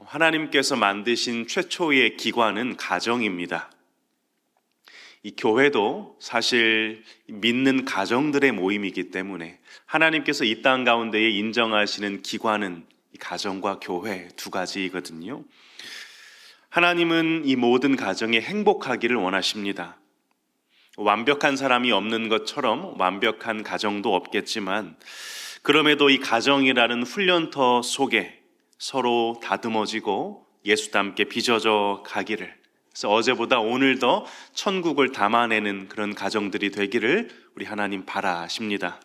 하나님께서 만드신 최초의 기관은 가정입니다. 이 교회도 사실 믿는 가정들의 모임이기 때문에 하나님께서 이 땅 가운데에 인정하시는 기관은 이 가정과 교회 두 가지이거든요. 하나님은 이 모든 가정이 행복하기를 원하십니다. 완벽한 사람이 없는 것처럼 완벽한 가정도 없겠지만, 그럼에도 이 가정이라는 훈련터 속에 서로 다듬어지고 예수닮게 빚어져 가기를, 그래서 어제보다 오늘 더 천국을 담아내는 그런 가정들이 되기를 우리 하나님 바라십니다.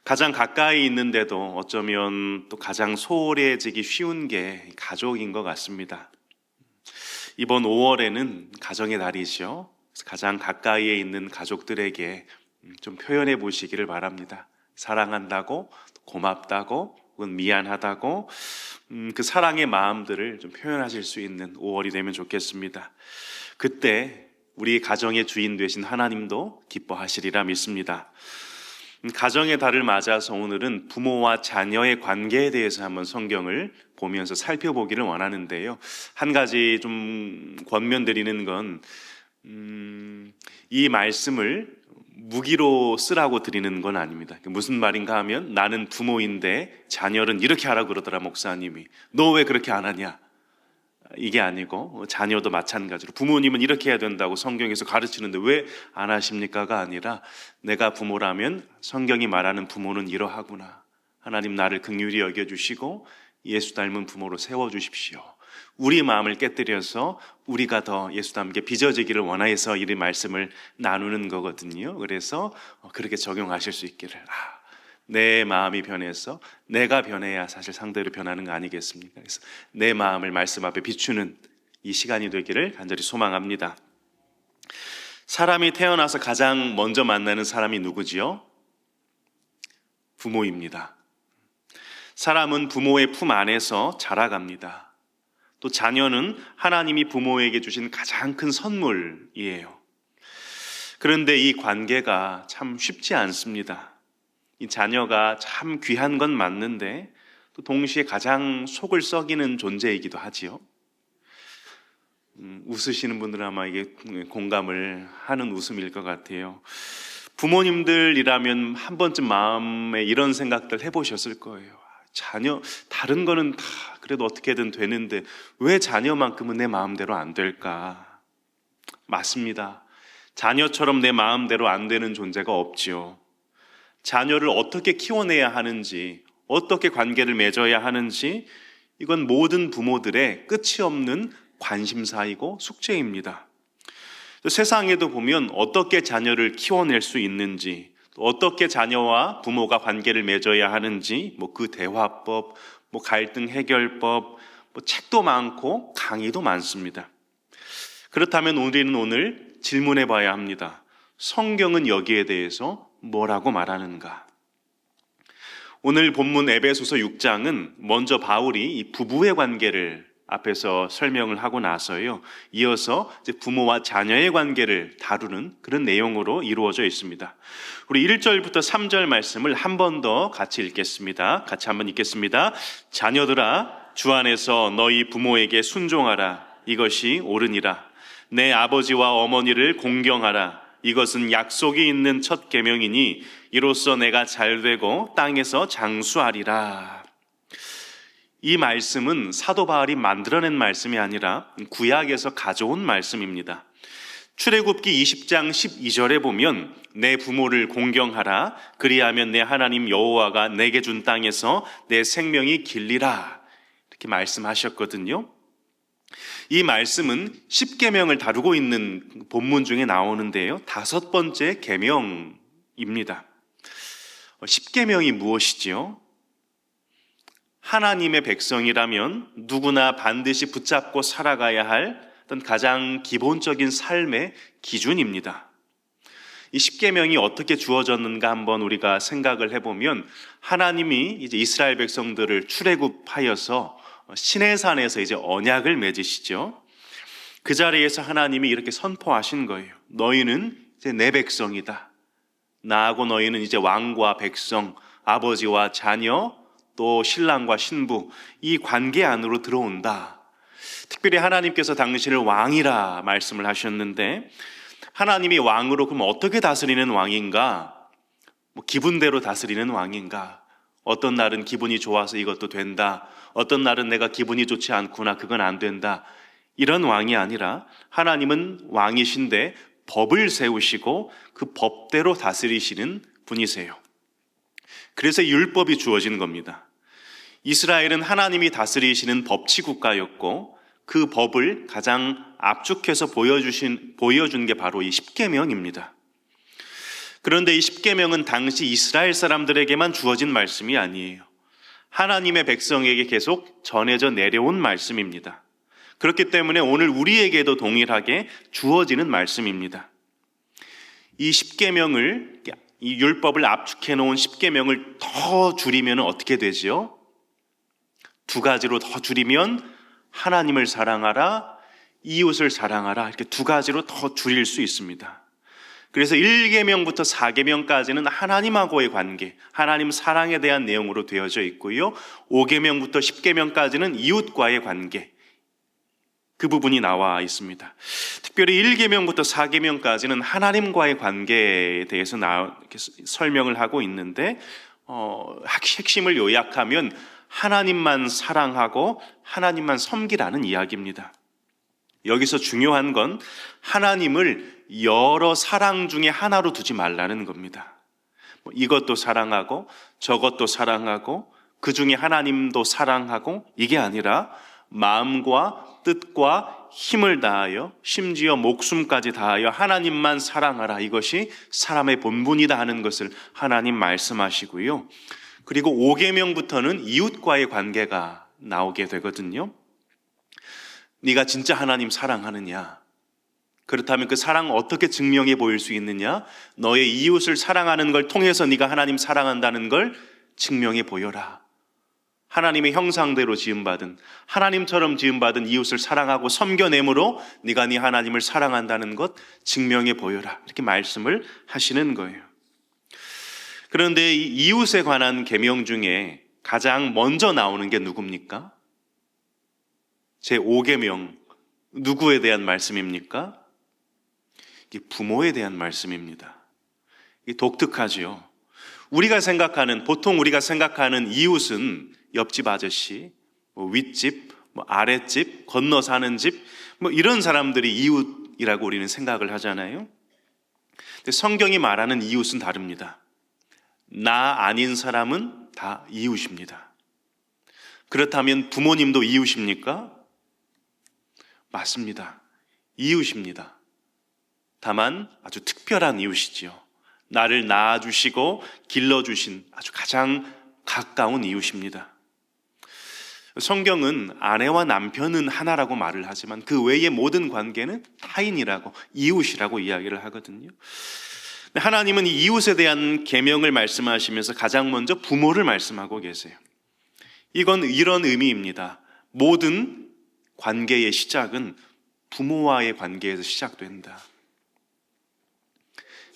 가장 가까이 있는데도 어쩌면 또 가장 소홀해지기 쉬운 게 가족인 것 같습니다. 이번 5월에는 가정의 날이죠. 가장 가까이에 있는 가족들에게 좀 표현해 보시기를 바랍니다. 사랑한다고, 고맙다고, 혹은 미안하다고, 그 사랑의 마음들을 좀 표현하실 수 있는 5월이 되면 좋겠습니다. 그때 우리 가정의 주인 되신 하나님도 기뻐하시리라 믿습니다. 가정의 달을 맞아서 오늘은 부모와 자녀의 관계에 대해서 한번 성경을 보면서 살펴보기를 원하는데요. 한 가지 좀 권면드리는 건 이 말씀을 무기로 쓰라고 드리는 건 아닙니다. 무슨 말인가 하면, 나는 부모인데 자녀는 이렇게 하라고 그러더라 목사님이, 너 왜 그렇게 안 하냐, 이게 아니고, 자녀도 마찬가지로 부모님은 이렇게 해야 된다고 성경에서 가르치는데 왜 안 하십니까가 아니라, 내가 부모라면 성경이 말하는 부모는 이러하구나, 하나님 나를 긍휼히 여겨주시고 예수 닮은 부모로 세워주십시오, 우리 마음을 깨뜨려서 우리가 더 예수닮게 빚어지기를 원하여서 이 말씀을 나누는 거거든요. 그래서 그렇게 적용하실 수 있기를, 내 마음이 변해서 내가 변해야 사실 상대로 변하는 거 아니겠습니까? 그래서 내 마음을 말씀 앞에 비추는 이 시간이 되기를 간절히 소망합니다. 사람이 태어나서 가장 먼저 만나는 사람이 누구지요? 부모입니다. 사람은 부모의 품 안에서 자라갑니다. 또 자녀는 하나님이 부모에게 주신 가장 큰 선물이에요. 그런데 이 관계가 참 쉽지 않습니다. 이 자녀가 참 귀한 건 맞는데 또 동시에 가장 속을 썩이는 존재이기도 하지요. 웃으시는 분들은 아마 이게 공감을 하는 웃음일 것 같아요. 부모님들이라면 한 번쯤 마음에 이런 생각들 해보셨을 거예요. 자녀, 다른 거는 다 그래도 어떻게든 되는데 왜 자녀만큼은 내 마음대로 안 될까? 맞습니다. 자녀처럼 내 마음대로 안 되는 존재가 없지요. 자녀를 어떻게 키워내야 하는지, 어떻게 관계를 맺어야 하는지, 이건 모든 부모들의 끝이 없는 관심사이고 숙제입니다. 세상에도 보면 어떻게 자녀를 키워낼 수 있는지, 어떻게 자녀와 부모가 관계를 맺어야 하는지, 그 대화법, 갈등 해결법, 책도 많고 강의도 많습니다. 그렇다면 우리는 오늘 질문해 봐야 합니다. 성경은 여기에 대해서 뭐라고 말하는가? 오늘 본문 에베소서 6장은 먼저 바울이 이 부부의 관계를 앞에서 설명을 하고 나서요, 이어서 이제 부모와 자녀의 관계를 다루는 그런 내용으로 이루어져 있습니다. 우리 1절부터 3절 말씀을 한 번 더 같이 읽겠습니다. 같이 한번 읽겠습니다. 자녀들아, 주 안에서 너희 부모에게 순종하라. 이것이 옳으니라. 내 아버지와 어머니를 공경하라. 이것은 약속이 있는 첫 계명이니 이로써 내가 잘되고 땅에서 장수하리라. 이 말씀은 사도 바울이 만들어낸 말씀이 아니라 구약에서 가져온 말씀입니다. 출애굽기 20장 12절에 보면, 내 부모를 공경하라. 그리하면 내 하나님 여호와가 내게 준 땅에서 내 생명이 길리라. 이렇게 말씀하셨거든요. 이 말씀은 10계명을 다루고 있는 본문 중에 나오는데요, 5번째 계명입니다. 10계명이 무엇이지요? 하나님의 백성이라면 누구나 반드시 붙잡고 살아가야 할 어떤 가장 기본적인 삶의 기준입니다. 이 10계명이 어떻게 주어졌는가 한번 우리가 생각을 해보면, 하나님이 이제 이스라엘 백성들을 출애굽하여서 시내산에서 이제 언약을 맺으시죠. 그 자리에서 하나님이 이렇게 선포하신 거예요. 너희는 이제 내 백성이다. 나하고 너희는 이제 왕과 백성, 아버지와 자녀, 또 신랑과 신부 이 관계 안으로 들어온다. 특별히 하나님께서 당신을 왕이라 말씀을 하셨는데, 하나님이 왕으로 그럼 어떻게 다스리는 왕인가? 기분대로 다스리는 왕인가? 어떤 날은 기분이 좋아서 이것도 된다, 어떤 날은 내가 기분이 좋지 않구나, 그건 안 된다, 이런 왕이 아니라 하나님은 왕이신데 법을 세우시고 그 법대로 다스리시는 분이세요. 그래서 율법이 주어진 겁니다. 이스라엘은 하나님이 다스리시는 법치국가였고 그 법을 가장 압축해서 보여준 게 바로 이 십계명입니다. 그런데 이 십계명은 당시 이스라엘 사람들에게만 주어진 말씀이 아니에요. 하나님의 백성에게 계속 전해져 내려온 말씀입니다. 그렇기 때문에 오늘 우리에게도 동일하게 주어지는 말씀입니다. 이 십계명을, 이 율법을 압축해 놓은 십계명을 더 줄이면 어떻게 되죠? 두 가지로 더 줄이면 하나님을 사랑하라, 이웃을 사랑하라, 이렇게 두 가지로 더 줄일 수 있습니다. 그래서 1계명부터 4계명까지는 하나님하고의 관계, 하나님 사랑에 대한 내용으로 되어져 있고요, 5계명부터 10계명까지는 이웃과의 관계, 그 부분이 나와 있습니다. 특별히 1계명부터 4계명까지는 하나님과의 관계에 대해서 설명을 하고 있는데, 핵심을 요약하면 하나님만 사랑하고 하나님만 섬기라는 이야기입니다. 여기서 중요한 건 하나님을 여러 사랑 중에 하나로 두지 말라는 겁니다. 이것도 사랑하고 저것도 사랑하고 그 중에 하나님도 사랑하고, 이게 아니라 마음과 뜻과 힘을 다하여 심지어 목숨까지 다하여 하나님만 사랑하라, 이것이 사람의 본분이다 하는 것을 하나님 말씀하시고요. 그리고 5계명부터는 이웃과의 관계가 나오게 되거든요. 네가 진짜 하나님 사랑하느냐? 그렇다면 그 사랑 어떻게 증명해 보일 수 있느냐? 너의 이웃을 사랑하는 걸 통해서 네가 하나님 사랑한다는 걸 증명해 보여라. 하나님의 형상대로 지음받은, 하나님처럼 지음받은 이웃을 사랑하고 섬겨내므로 네가 네 하나님을 사랑한다는 것 증명해 보여라, 이렇게 말씀을 하시는 거예요. 그런데 이 이웃에 관한 계명 중에 가장 먼저 나오는 게 누굽니까? 제5계명, 누구에 대한 말씀입니까? 이게 부모에 대한 말씀입니다. 이게 독특하지요. 보통 우리가 생각하는 이웃은 옆집 아저씨, 윗집, 아랫집, 건너 사는 집, 이런 사람들이 이웃이라고 우리는 생각을 하잖아요. 근데 성경이 말하는 이웃은 다릅니다. 나 아닌 사람은 다 이웃입니다. 그렇다면 부모님도 이웃입니까? 맞습니다. 이웃입니다. 다만 아주 특별한 이웃이지요. 나를 낳아주시고 길러주신 아주 가장 가까운 이웃입니다. 성경은 아내와 남편은 하나라고 말을 하지만 그 외의 모든 관계는 타인이라고, 이웃이라고 이야기를 하거든요. 하나님은 이 이웃에 대한 계명을 말씀하시면서 가장 먼저 부모를 말씀하고 계세요. 이건 이런 의미입니다. 모든 관계의 시작은 부모와의 관계에서 시작된다.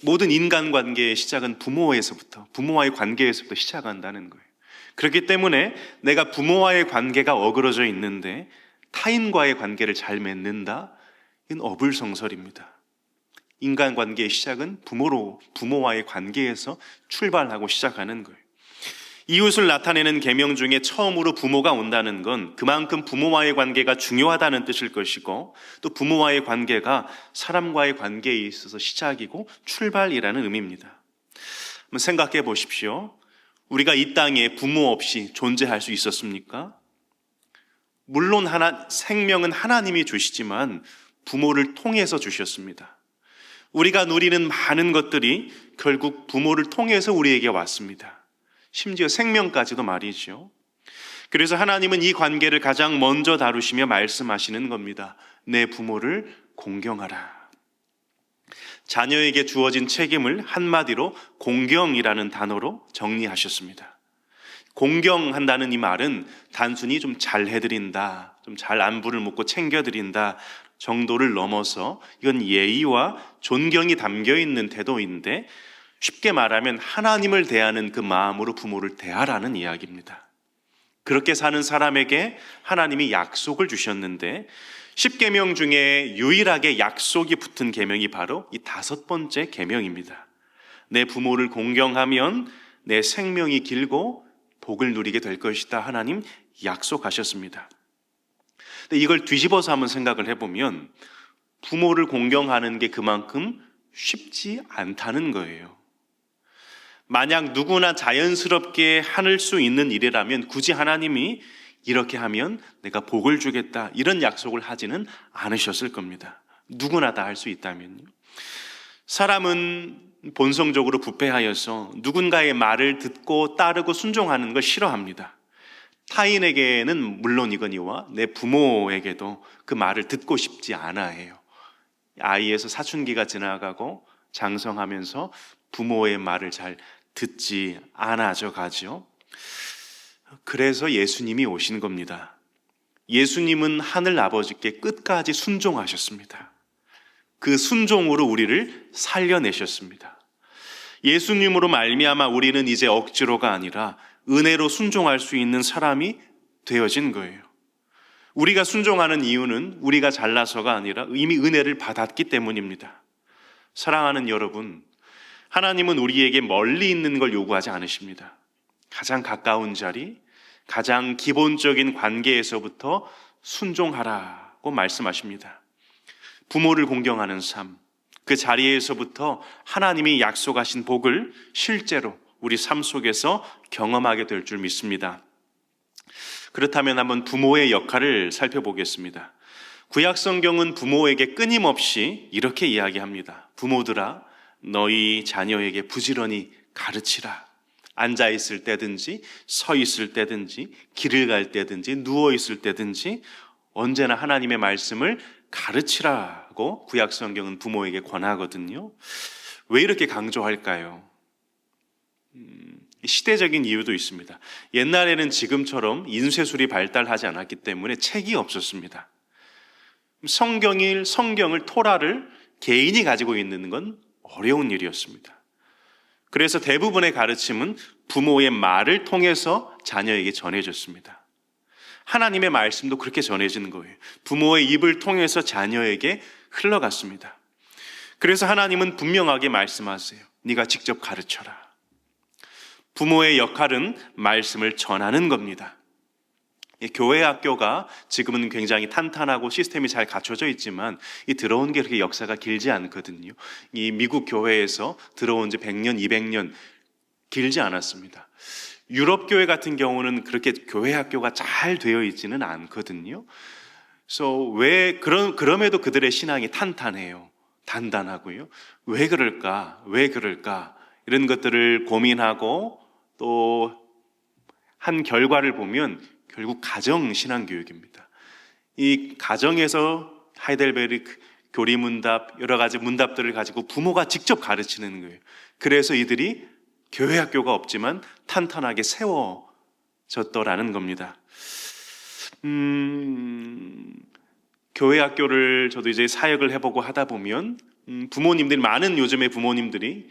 모든 인간관계의 시작은 부모와의 관계에서부터 시작한다는 거예요. 그렇기 때문에 내가 부모와의 관계가 어그러져 있는데 타인과의 관계를 잘 맺는다? 이건 어불성설입니다. 인간관계의 시작은 부모와의 관계에서 출발하고 시작하는 거예요. 이웃을 나타내는 계명 중에 처음으로 부모가 온다는 건 그만큼 부모와의 관계가 중요하다는 뜻일 것이고, 또 부모와의 관계가 사람과의 관계에 있어서 시작이고 출발이라는 의미입니다. 한번 생각해 보십시오. 우리가 이 땅에 부모 없이 존재할 수 있었습니까? 물론 생명은 하나님이 주시지만 부모를 통해서 주셨습니다. 우리가 누리는 많은 것들이 결국 부모를 통해서 우리에게 왔습니다. 심지어 생명까지도 말이죠. 그래서 하나님은 이 관계를 가장 먼저 다루시며 말씀하시는 겁니다. 내 부모를 공경하라. 자녀에게 주어진 책임을 한마디로 공경이라는 단어로 정리하셨습니다. 공경한다는 이 말은 단순히 좀 잘 해드린다, 좀 잘 안부를 묻고 챙겨드린다 정도를 넘어서 이건 예의와 존경이 담겨있는 태도인데, 쉽게 말하면 하나님을 대하는 그 마음으로 부모를 대하라는 이야기입니다. 그렇게 사는 사람에게 하나님이 약속을 주셨는데 10계명 중에 유일하게 약속이 붙은 계명이 바로 이 5번째 계명입니다. 내 부모를 공경하면 내 생명이 길고 복을 누리게 될 것이다. 하나님 약속하셨습니다. 근데 이걸 뒤집어서 한번 생각을 해보면 부모를 공경하는 게 그만큼 쉽지 않다는 거예요. 만약 누구나 자연스럽게 할 수 있는 일이라면 굳이 하나님이 이렇게 하면 내가 복을 주겠다 이런 약속을 하지는 않으셨을 겁니다. 누구나 다 할 수 있다면요. 사람은 본성적으로 부패하여서 누군가의 말을 듣고 따르고 순종하는 걸 싫어합니다. 타인에게는 물론이거니와 내 부모에게도 그 말을 듣고 싶지 않아 해요. 아이에서 사춘기가 지나가고 장성하면서 부모의 말을 잘 듣지 않아져 가죠. 그래서 예수님이 오신 겁니다. 예수님은 하늘 아버지께 끝까지 순종하셨습니다. 그 순종으로 우리를 살려내셨습니다. 예수님으로 말미암아 우리는 이제 억지로가 아니라 은혜로 순종할 수 있는 사람이 되어진 거예요. 우리가 순종하는 이유는 우리가 잘나서가 아니라 이미 은혜를 받았기 때문입니다. 사랑하는 여러분, 하나님은 우리에게 멀리 있는 걸 요구하지 않으십니다. 가장 가까운 자리, 가장 기본적인 관계에서부터 순종하라고 말씀하십니다. 부모를 공경하는 삶, 그 자리에서부터 하나님이 약속하신 복을 실제로 우리 삶 속에서 경험하게 될 줄 믿습니다. 그렇다면 한번 부모의 역할을 살펴보겠습니다. 구약 성경은 부모에게 끊임없이 이렇게 이야기합니다. 부모들아, 너희 자녀에게 부지런히 가르치라. 앉아 있을 때든지 서 있을 때든지 길을 갈 때든지 누워 있을 때든지 언제나 하나님의 말씀을 가르치라고 구약 성경은 부모에게 권하거든요. 왜 이렇게 강조할까요? 시대적인 이유도 있습니다. 옛날에는 지금처럼 인쇄술이 발달하지 않았기 때문에 책이 없었습니다. 성경을 토라를 개인이 가지고 있는 건 어려운 일이었습니다. 그래서 대부분의 가르침은 부모의 말을 통해서 자녀에게 전해졌습니다. 하나님의 말씀도 그렇게 전해지는 거예요. 부모의 입을 통해서 자녀에게 흘러갔습니다. 그래서 하나님은 분명하게 말씀하세요. 네가 직접 가르쳐라. 부모의 역할은 말씀을 전하는 겁니다. 교회 학교가 지금은 굉장히 탄탄하고 시스템이 잘 갖춰져 있지만 이 들어온 게 그렇게 역사가 길지 않거든요. 이 미국 교회에서 들어온 지 100년, 200년 길지 않았습니다. 유럽 교회 같은 경우는 그렇게 교회 학교가 잘 되어 있지는 않거든요. 그래서 그럼에도 그들의 신앙이 탄탄해요. 단단하고요. 왜 그럴까? 이런 것들을 고민하고 또 한 결과를 보면 결국 가정 신앙 교육입니다. 이 가정에서 하이델베르크 교리문답 여러 가지 문답들을 가지고 부모가 직접 가르치는 거예요. 그래서 이들이 교회 학교가 없지만 탄탄하게 세워졌더라는 겁니다. 교회 학교를 저도 이제 사역을 해보고 하다 보면 많은 요즘의 부모님들이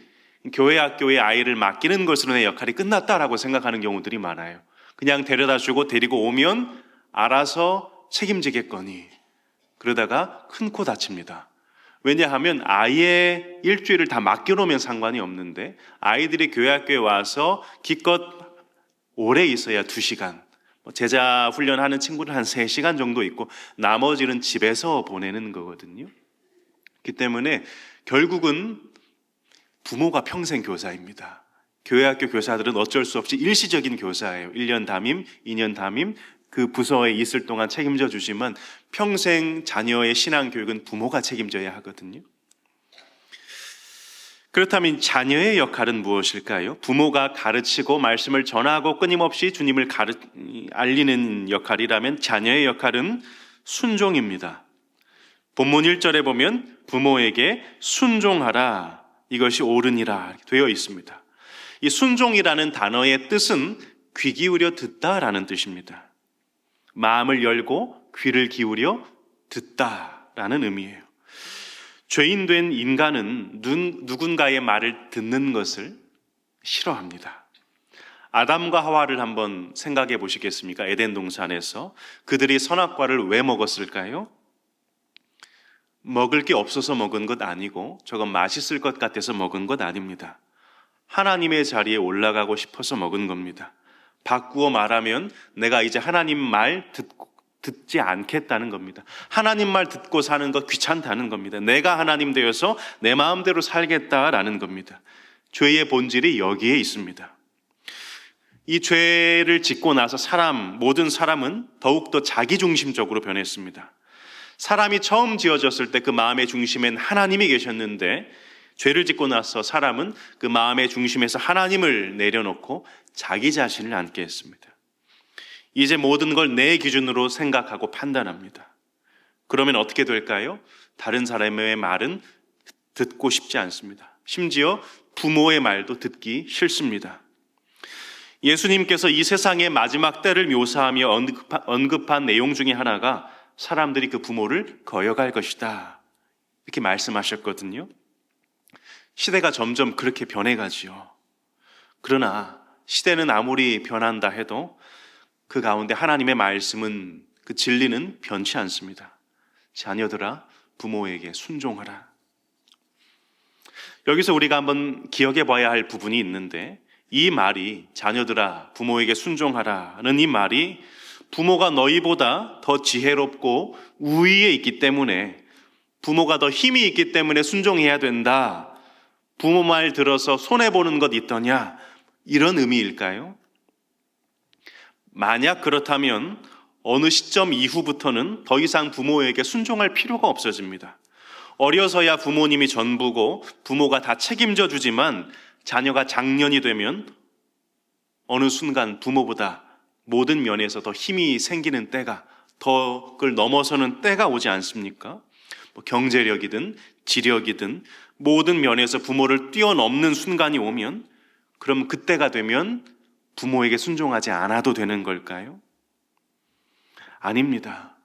교회 학교에 아이를 맡기는 것으로 내 역할이 끝났다라고 생각하는 경우들이 많아요. 그냥 데려다 주고 데리고 오면 알아서 책임지겠거니 그러다가 큰 코 다칩니다. 왜냐하면 아이의 일주일을 다 맡겨놓으면 상관이 없는데 아이들이 교회 학교에 와서 기껏 오래 있어야 2시간, 제자 훈련하는 친구는 한 3시간 정도 있고 나머지는 집에서 보내는 거거든요. 그렇기 때문에 결국은 부모가 평생 교사입니다. 교회학교 교사들은 어쩔 수 없이 일시적인 교사예요. 1년 담임, 2년 담임, 그 부서에 있을 동안 책임져 주지만 평생 자녀의 신앙교육은 부모가 책임져야 하거든요. 그렇다면 자녀의 역할은 무엇일까요? 부모가 가르치고 말씀을 전하고 끊임없이 주님을 알리는 역할이라면 자녀의 역할은 순종입니다. 본문 1절에 보면 부모에게 순종하라, 이것이 옳으니라 되어 있습니다. 이 순종이라는 단어의 뜻은 귀 기울여 듣다라는 뜻입니다. 마음을 열고 귀를 기울여 듣다라는 의미예요. 죄인된 인간은 누군가의 말을 듣는 것을 싫어합니다. 아담과 하와를 한번 생각해 보시겠습니까? 에덴 동산에서 그들이 선악과를 왜 먹었을까요? 먹을 게 없어서 먹은 것 아니고 저건 맛있을 것 같아서 먹은 것 아닙니다. 하나님의 자리에 올라가고 싶어서 먹은 겁니다. 바꾸어 말하면 내가 이제 하나님 말 듣지 않겠다는 겁니다. 하나님 말 듣고 사는 것 귀찮다는 겁니다. 내가 하나님 되어서 내 마음대로 살겠다라는 겁니다. 죄의 본질이 여기에 있습니다. 이 죄를 짓고 나서 모든 사람은 더욱더 자기중심적으로 변했습니다. 사람이 처음 지어졌을 때 그 마음의 중심엔 하나님이 계셨는데 죄를 짓고 나서 사람은 그 마음의 중심에서 하나님을 내려놓고 자기 자신을 앉게 했습니다. 이제 모든 걸 내 기준으로 생각하고 판단합니다. 그러면 어떻게 될까요? 다른 사람의 말은 듣고 싶지 않습니다. 심지어 부모의 말도 듣기 싫습니다. 예수님께서 이 세상의 마지막 때를 묘사하며 언급한 내용 중에 하나가 사람들이 그 부모를 거역할 것이다, 이렇게 말씀하셨거든요. 시대가 점점 그렇게 변해가지요. 그러나 시대는 아무리 변한다 해도 그 가운데 하나님의 말씀은, 그 진리는 변치 않습니다. 자녀들아, 부모에게 순종하라. 여기서 우리가 한번 기억해 봐야 할 부분이 있는데, 이 말이 자녀들아 부모에게 순종하라는 이 말이 부모가 너희보다 더 지혜롭고 우위에 있기 때문에, 부모가 더 힘이 있기 때문에 순종해야 된다, 부모 말 들어서 손해보는 것 있더냐, 이런 의미일까요? 만약 그렇다면 어느 시점 이후부터는 더 이상 부모에게 순종할 필요가 없어집니다. 어려서야 부모님이 전부고 부모가 다 책임져 주지만 자녀가 장년이 되면 어느 순간 부모보다 모든 면에서 더 힘이 생기는 때가, 더 그걸 넘어서는 때가 오지 않습니까? 경제력이든 지력이든 모든 면에서 부모를 뛰어넘는 순간이 오면, 그럼 그때가 되면 부모에게 순종하지 않아도 되는 걸까요? 아닙니다.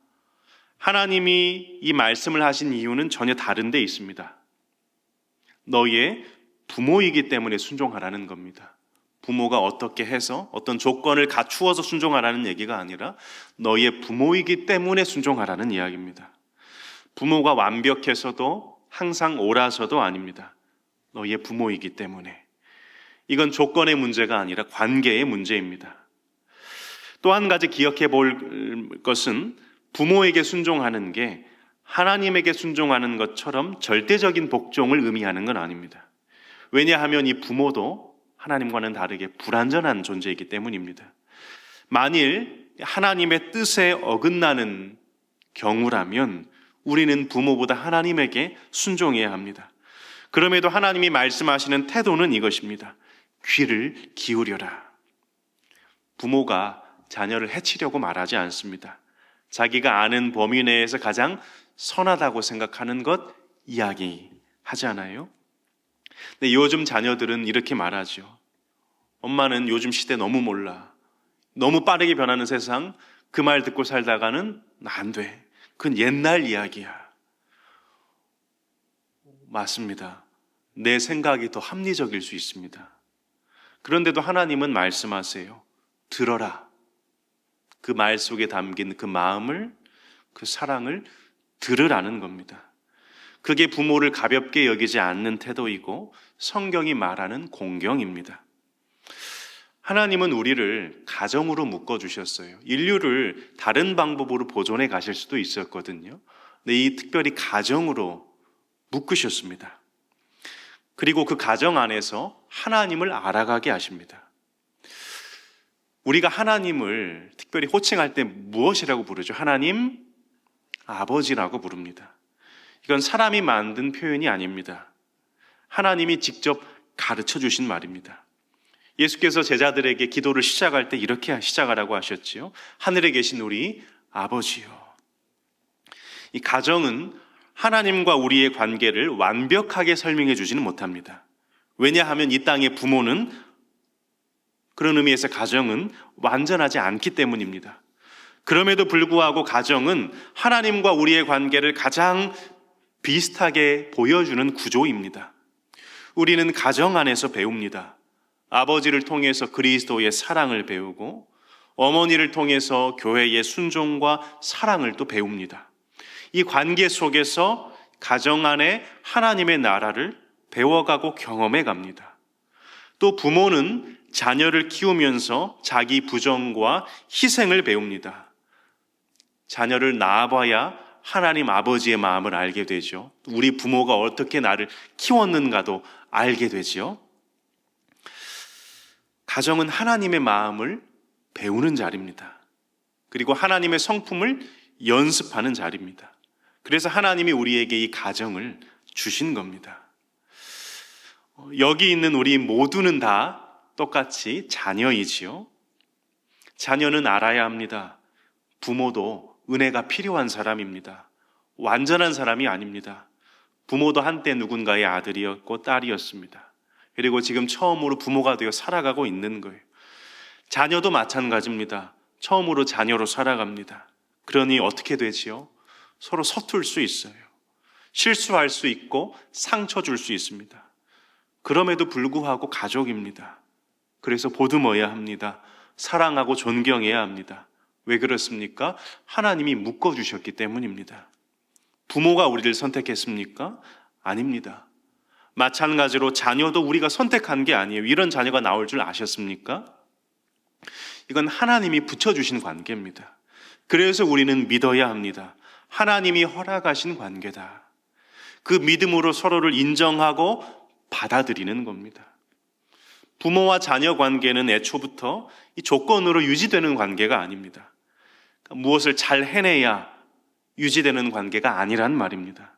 하나님이 이 말씀을 하신 이유는 전혀 다른 데 있습니다. 너희의 부모이기 때문에 순종하라는 겁니다. 부모가 어떻게 해서 어떤 조건을 갖추어서 순종하라는 얘기가 아니라 너희의 부모이기 때문에 순종하라는 이야기입니다. 부모가 완벽해서도 항상 옳아서도 아닙니다. 너희의 부모이기 때문에. 이건 조건의 문제가 아니라 관계의 문제입니다. 또 한 가지 기억해 볼 것은, 부모에게 순종하는 게 하나님에게 순종하는 것처럼 절대적인 복종을 의미하는 건 아닙니다. 왜냐하면 이 부모도 하나님과는 다르게 불완전한 존재이기 때문입니다. 만일 하나님의 뜻에 어긋나는 경우라면 우리는 부모보다 하나님에게 순종해야 합니다. 그럼에도 하나님이 말씀하시는 태도는 이것입니다. 귀를 기울여라. 부모가 자녀를 해치려고 말하지 않습니다. 자기가 아는 범위 내에서 가장 선하다고 생각하는 것 이야기하지 않아요? 근데 요즘 자녀들은 이렇게 말하죠. 엄마는 요즘 시대 너무 몰라. 너무 빠르게 변하는 세상, 그 말 듣고 살다가는 안 돼. 그건 옛날 이야기야. 맞습니다. 내 생각이 더 합리적일 수 있습니다. 그런데도 하나님은 말씀하세요. 들어라. 그 말 속에 담긴 그 마음을, 그 사랑을 들으라는 겁니다. 그게 부모를 가볍게 여기지 않는 태도이고 성경이 말하는 공경입니다. 하나님은 우리를 가정으로 묶어주셨어요. 인류를 다른 방법으로 보존해 가실 수도 있었거든요. 근데 이 특별히 가정으로 묶으셨습니다. 그리고 그 가정 안에서 하나님을 알아가게 하십니다. 우리가 하나님을 특별히 호칭할 때 무엇이라고 부르죠? 하나님 아버지라고 부릅니다. 이건 사람이 만든 표현이 아닙니다. 하나님이 직접 가르쳐 주신 말입니다. 예수께서 제자들에게 기도를 시작할 때 이렇게 시작하라고 하셨지요. 하늘에 계신 우리 아버지요. 이 가정은 하나님과 우리의 관계를 완벽하게 설명해 주지는 못합니다. 왜냐하면 이 땅의 부모는, 그런 의미에서 가정은 완전하지 않기 때문입니다. 그럼에도 불구하고 가정은 하나님과 우리의 관계를 가장 비슷하게 보여주는 구조입니다. 우리는 가정 안에서 배웁니다. 아버지를 통해서 그리스도의 사랑을 배우고 어머니를 통해서 교회의 순종과 사랑을 또 배웁니다. 이 관계 속에서 가정 안에 하나님의 나라를 배워가고 경험해 갑니다. 또 부모는 자녀를 키우면서 자기 부정과 희생을 배웁니다. 자녀를 낳아봐야 하나님 아버지의 마음을 알게 되죠. 우리 부모가 어떻게 나를 키웠는가도 알게 되죠. 가정은 하나님의 마음을 배우는 자리입니다. 그리고 하나님의 성품을 연습하는 자리입니다. 그래서 하나님이 우리에게 이 가정을 주신 겁니다. 여기 있는 우리 모두는 다 똑같이 자녀이지요. 자녀는 알아야 합니다. 부모도 은혜가 필요한 사람입니다. 완전한 사람이 아닙니다. 부모도 한때 누군가의 아들이었고 딸이었습니다. 그리고 지금 처음으로 부모가 되어 살아가고 있는 거예요. 자녀도 마찬가지입니다. 처음으로 자녀로 살아갑니다. 그러니 어떻게 되지요? 서로 서툴 수 있어요. 실수할 수 있고 상처 줄 수 있습니다. 그럼에도 불구하고 가족입니다. 그래서 보듬어야 합니다. 사랑하고 존경해야 합니다. 왜 그렇습니까? 하나님이 묶어주셨기 때문입니다. 부모가 우리를 선택했습니까? 아닙니다. 마찬가지로 자녀도 우리가 선택한 게 아니에요. 이런 자녀가 나올 줄 아셨습니까? 이건 하나님이 붙여주신 관계입니다. 그래서 우리는 믿어야 합니다. 하나님이 허락하신 관계다. 그 믿음으로 서로를 인정하고 받아들이는 겁니다. 부모와 자녀 관계는 애초부터 이 조건으로 유지되는 관계가 아닙니다. 그러니까 무엇을 잘 해내야 유지되는 관계가 아니란 말입니다.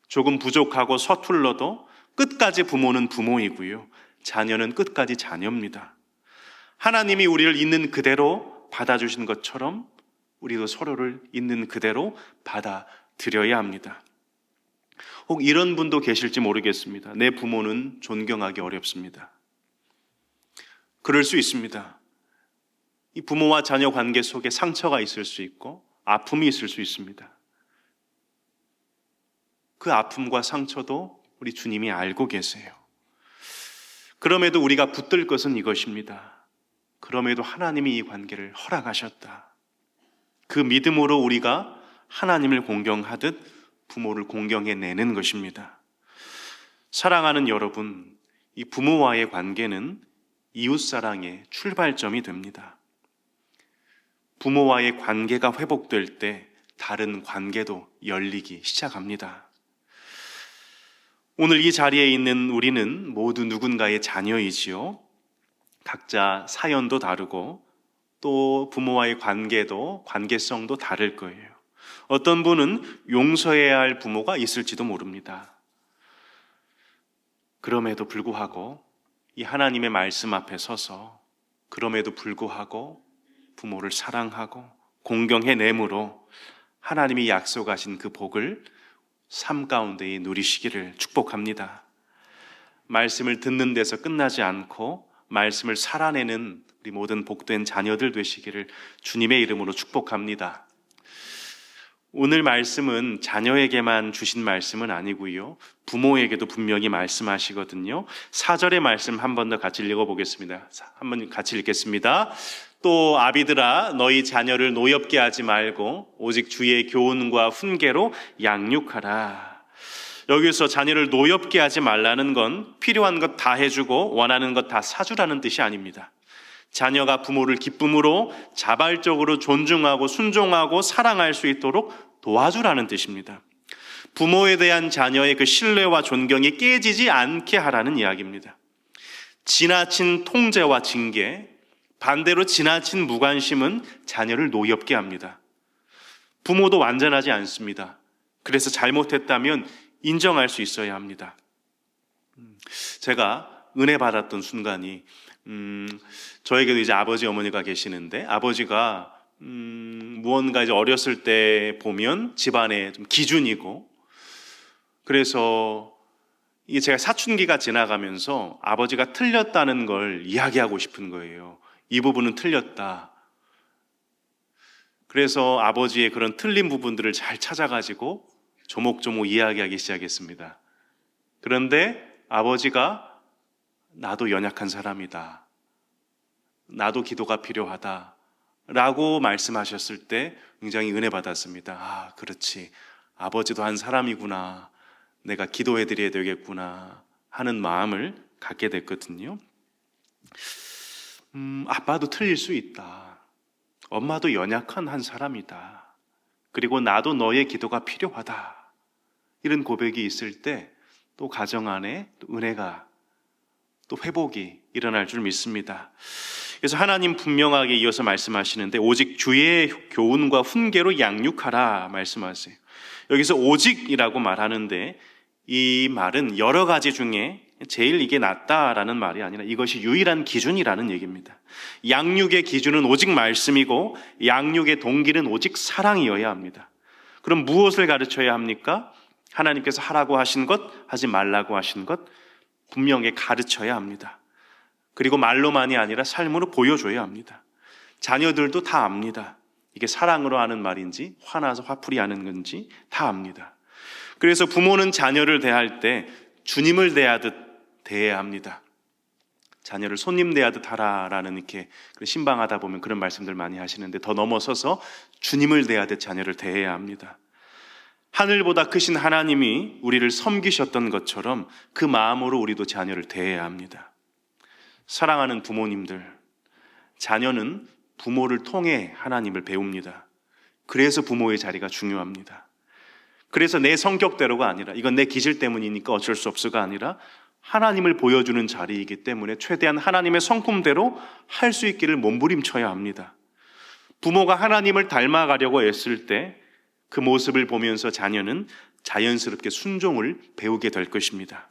조금 부족하고 서툴러도 끝까지 부모는 부모이고요. 자녀는 끝까지 자녀입니다. 하나님이 우리를 있는 그대로 받아주신 것처럼 우리도 서로를 있는 그대로 받아들여야 합니다. 혹 이런 분도 계실지 모르겠습니다. 내 부모는 존경하기 어렵습니다. 그럴 수 있습니다. 이 부모와 자녀 관계 속에 상처가 있을 수 있고 아픔이 있을 수 있습니다. 그 아픔과 상처도 우리 주님이 알고 계세요. 그럼에도 우리가 붙들 것은 이것입니다. 그럼에도 하나님이 이 관계를 허락하셨다. 그 믿음으로 우리가 하나님을 공경하듯 부모를 공경해내는 것입니다. 사랑하는 여러분, 이 부모와의 관계는 이웃사랑의 출발점이 됩니다. 부모와의 관계가 회복될 때 다른 관계도 열리기 시작합니다. 오늘 이 자리에 있는 우리는 모두 누군가의 자녀이지요. 각자 사연도 다르고 또 부모와의 관계성도 다를 거예요. 어떤 분은 용서해야 할 부모가 있을지도 모릅니다. 그럼에도 불구하고 이 하나님의 말씀 앞에 서서 그럼에도 불구하고 부모를 사랑하고 공경해내므로 하나님이 약속하신 그 복을 삶 가운데 누리시기를 축복합니다. 말씀을 듣는 데서 끝나지 않고 말씀을 살아내는 우리 모든 복된 자녀들 되시기를 주님의 이름으로 축복합니다. 오늘 말씀은 자녀에게만 주신 말씀은 아니고요. 부모에게도 분명히 말씀하시거든요. 4절의 말씀 한 번 더 같이 읽어보겠습니다. 한번 같이 읽겠습니다. 또 아비들아 너희 자녀를 노엽게 하지 말고 오직 주의 교훈과 훈계로 양육하라. 여기서 자녀를 노엽게 하지 말라는 건 필요한 것 다 해주고 원하는 것 다 사주라는 뜻이 아닙니다. 자녀가 부모를 기쁨으로 자발적으로 존중하고 순종하고 사랑할 수 있도록 도와주라는 뜻입니다. 부모에 대한 자녀의 그 신뢰와 존경이 깨지지 않게 하라는 이야기입니다. 지나친 통제와 징계, 반대로 지나친 무관심은 자녀를 노엽게 합니다. 부모도 완전하지 않습니다. 그래서 잘못했다면 인정할 수 있어야 합니다. 제가 은혜 받았던 순간이 저에게도 이제 아버지 어머니가 계시는데 아버지가 무언가 이제 어렸을 때 보면 집안의 좀 기준이고 그래서 이게 제가 사춘기가 지나가면서 아버지가 틀렸다는 걸 이야기하고 싶은 거예요. 이 부분은 틀렸다. 그래서 아버지의 그런 틀린 부분들을 잘 찾아가지고 조목조목 이야기하기 시작했습니다. 그런데 아버지가 나도 연약한 사람이다. 나도 기도가 필요하다. 라고 말씀하셨을 때 굉장히 은혜 받았습니다. 아, 그렇지. 아버지도 한 사람이구나. 내가 기도해 드려야 되겠구나 하는 마음을 갖게 됐거든요. 아빠도 틀릴 수 있다. 엄마도 연약한 한 사람이다. 그리고 나도 너의 기도가 필요하다. 이런 고백이 있을 때 또 가정 안에 또 은혜가 또 회복이 일어날 줄 믿습니다. 그래서 하나님 분명하게 이어서 말씀하시는데 오직 주의 교훈과 훈계로 양육하라 말씀하세요. 여기서 오직이라고 말하는데 이 말은 여러 가지 중에 제일 이게 낫다라는 말이 아니라 이것이 유일한 기준이라는 얘기입니다. 양육의 기준은 오직 말씀이고 양육의 동기는 오직 사랑이어야 합니다. 그럼 무엇을 가르쳐야 합니까? 하나님께서 하라고 하신 것, 하지 말라고 하신 것 분명히 가르쳐야 합니다. 그리고 말로만이 아니라 삶으로 보여줘야 합니다. 자녀들도 다 압니다. 이게 사랑으로 하는 말인지 화나서 화풀이 하는 건지 다 압니다. 그래서 부모는 자녀를 대할 때 주님을 대하듯 대해야 합니다. 자녀를 손님 대하듯 하라라는 이렇게 신방하다 보면 그런 말씀들 많이 하시는데 더 넘어서서 주님을 대하듯 자녀를 대해야 합니다. 하늘보다 크신 하나님이 우리를 섬기셨던 것처럼 그 마음으로 우리도 자녀를 대해야 합니다. 사랑하는 부모님들, 자녀는 부모를 통해 하나님을 배웁니다. 그래서 부모의 자리가 중요합니다. 그래서 내 성격대로가 아니라 이건 내 기질 때문이니까 어쩔 수 없어가 아니라 하나님을 보여주는 자리이기 때문에 최대한 하나님의 성품대로 할 수 있기를 몸부림쳐야 합니다. 부모가 하나님을 닮아가려고 애쓸 때 그 모습을 보면서 자녀는 자연스럽게 순종을 배우게 될 것입니다.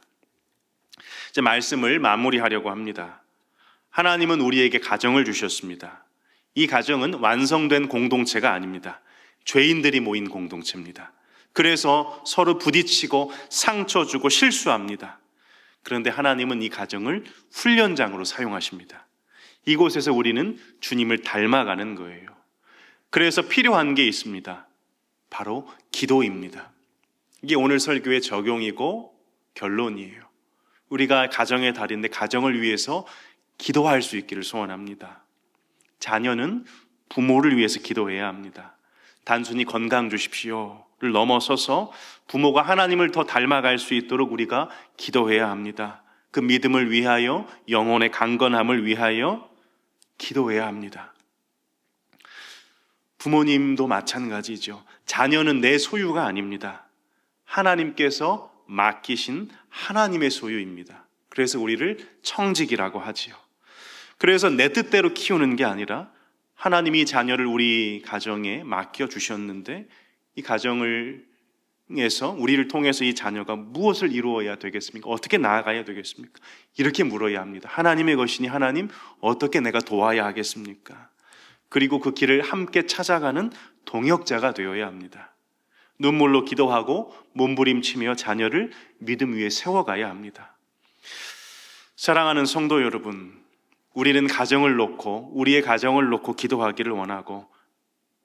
이제 말씀을 마무리하려고 합니다. 하나님은 우리에게 가정을 주셨습니다. 이 가정은 완성된 공동체가 아닙니다. 죄인들이 모인 공동체입니다. 그래서 서로 부딪히고 상처 주고 실수합니다. 그런데 하나님은 이 가정을 훈련장으로 사용하십니다. 이곳에서 우리는 주님을 닮아가는 거예요. 그래서 필요한 게 있습니다. 바로 기도입니다. 이게 오늘 설교의 적용이고 결론이에요. 우리가 가정의 달인데 가정을 위해서 기도할 수 있기를 소원합니다. 자녀는 부모를 위해서 기도해야 합니다. 단순히 건강 주십시오를 넘어서서 부모가 하나님을 더 닮아갈 수 있도록 우리가 기도해야 합니다. 그 믿음을 위하여, 영혼의 강건함을 위하여 기도해야 합니다. 부모님도 마찬가지죠. 자녀는 내 소유가 아닙니다. 하나님께서 맡기신 하나님의 소유입니다. 그래서 우리를 청직이라고 하지요. 그래서 내 뜻대로 키우는 게 아니라 하나님이 자녀를 우리 가정에 맡겨주셨는데 이 가정을 에서 우리를 통해서 이 자녀가 무엇을 이루어야 되겠습니까? 어떻게 나아가야 되겠습니까? 이렇게 물어야 합니다. 하나님의 것이니 하나님 어떻게 내가 도와야 하겠습니까? 그리고 그 길을 함께 찾아가는 동역자가 되어야 합니다. 눈물로 기도하고 몸부림치며 자녀를 믿음 위에 세워가야 합니다. 사랑하는 성도 여러분, 우리는 가정을 놓고 우리의 가정을 놓고 기도하기를 원하고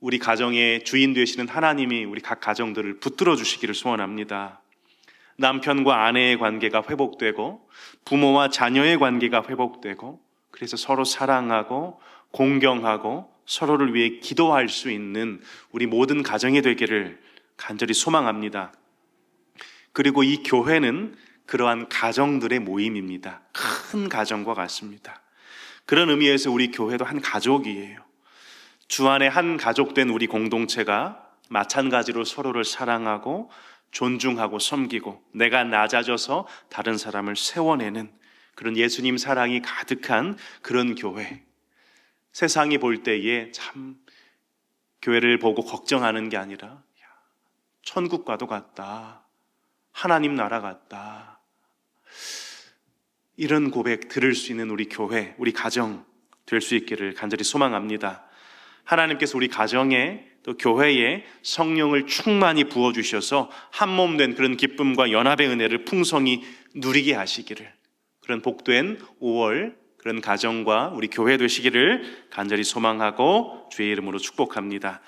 우리 가정의 주인 되시는 하나님이 우리 각 가정들을 붙들어 주시기를 소원합니다. 남편과 아내의 관계가 회복되고 부모와 자녀의 관계가 회복되고 그래서 서로 사랑하고 공경하고 서로를 위해 기도할 수 있는 우리 모든 가정이 되기를 간절히 소망합니다. 그리고 이 교회는 그러한 가정들의 모임입니다. 큰 가정과 같습니다. 그런 의미에서 우리 교회도 한 가족이에요. 주 안에 한 가족된 우리 공동체가 마찬가지로 서로를 사랑하고 존중하고 섬기고 내가 낮아져서 다른 사람을 세워내는 그런 예수님 사랑이 가득한 그런 교회. 세상이 볼 때에 참 교회를 보고 걱정하는 게 아니라 천국과도 같다. 하나님 나라 같다. 이런 고백 들을 수 있는 우리 교회, 우리 가정 될 수 있기를 간절히 소망합니다. 하나님께서 우리 가정에 또 교회에 성령을 충만히 부어주셔서 한몸 된 그런 기쁨과 연합의 은혜를 풍성히 누리게 하시기를 그런 복된 5월 그런 가정과 우리 교회 되시기를 간절히 소망하고 주의 이름으로 축복합니다.